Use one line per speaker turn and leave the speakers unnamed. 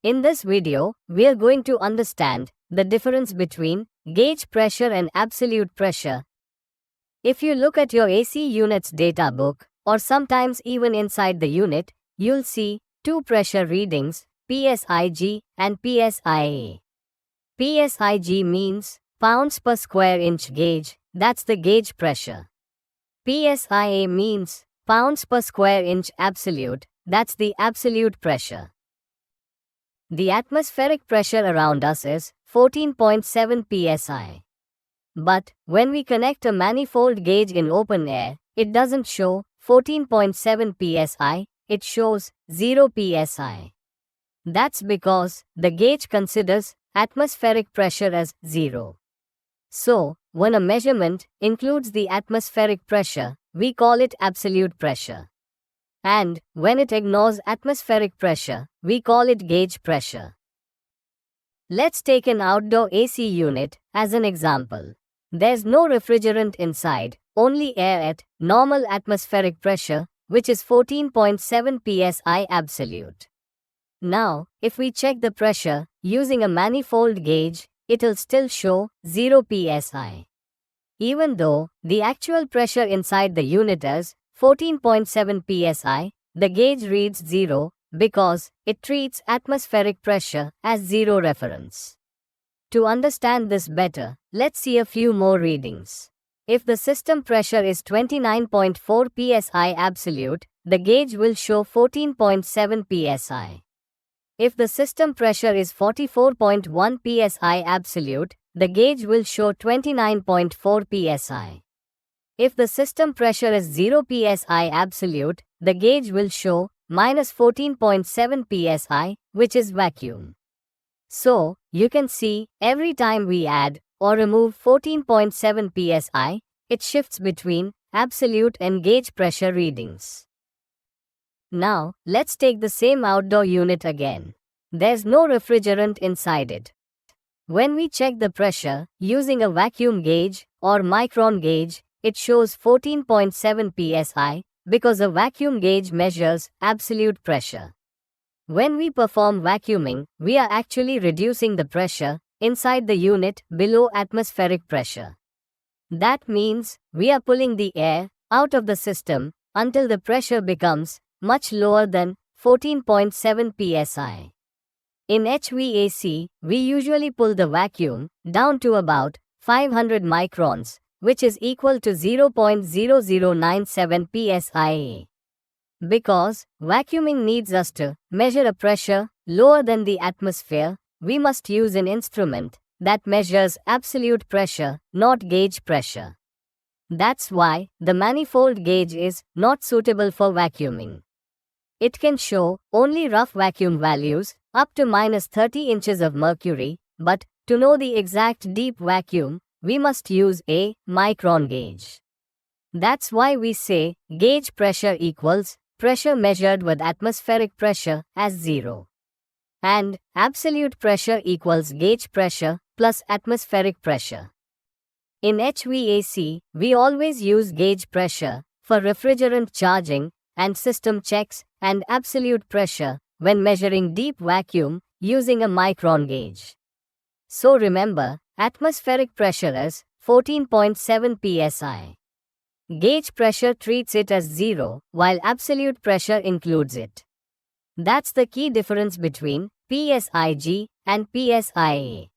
In this video, we are going to understand the difference between gauge pressure and absolute pressure. If you look at your AC unit's data book, or sometimes even inside the unit, you'll see two pressure readings, PSIG and PSIA. PSIG means pounds per square inch gauge, that's the gauge pressure. PSIA means pounds per square inch absolute, that's the absolute pressure. The atmospheric pressure around us is 14.7 psi. But when we connect a manifold gauge in open air, it doesn't show 14.7 psi, it shows 0 psi. That's because the gauge considers atmospheric pressure as 0. So, when a measurement includes the atmospheric pressure, we call it absolute pressure. And when it ignores atmospheric pressure, we call it gauge pressure. Let's take an outdoor AC unit as an example. There's no refrigerant inside, only air at normal atmospheric pressure, which is 14.7 psi absolute. Now, if we check the pressure using a manifold gauge, it'll still show 0 psi. Even though the actual pressure inside the unit is 14.7 psi, the gauge reads 0 because it treats atmospheric pressure as 0 reference. To understand this better, let's see a few more readings. If the system pressure is 29.4 psi absolute, the gauge will show 14.7 psi. If the system pressure is 44.1 psi absolute, the gauge will show 29.4 psi. If the system pressure is 0 psi absolute, the gauge will show minus 14.7 psi, which is vacuum. So, you can see, every time we add or remove 14.7 psi, it shifts between absolute and gauge pressure readings. Now, let's take the same outdoor unit again. There's no refrigerant inside it. When we check the pressure using a vacuum gauge or micron gauge, it shows 14.7 psi because a vacuum gauge measures absolute pressure. When we perform vacuuming, we are actually reducing the pressure inside the unit below atmospheric pressure. That means we are pulling the air out of the system until the pressure becomes much lower than 14.7 psi. In HVAC, we usually pull the vacuum down to about 500 microns, which is equal to 0.0097 psia. Because vacuuming needs us to measure a pressure lower than the atmosphere, we must use an instrument that measures absolute pressure, not gauge pressure. That's why the manifold gauge is not suitable for vacuuming. It can show only rough vacuum values up to minus 30 inches of mercury, but to know the exact deep vacuum, we must use a micron gauge. That's why we say gauge pressure equals pressure measured with atmospheric pressure as 0. And absolute pressure equals gauge pressure plus atmospheric pressure. In HVAC, we always use gauge pressure for refrigerant charging and system checks, and absolute pressure when measuring deep vacuum using a micron gauge. So remember, atmospheric pressure is 14.7 psi. Gauge pressure treats it as 0, while absolute pressure includes it. That's the key difference between PSIG and PSIA.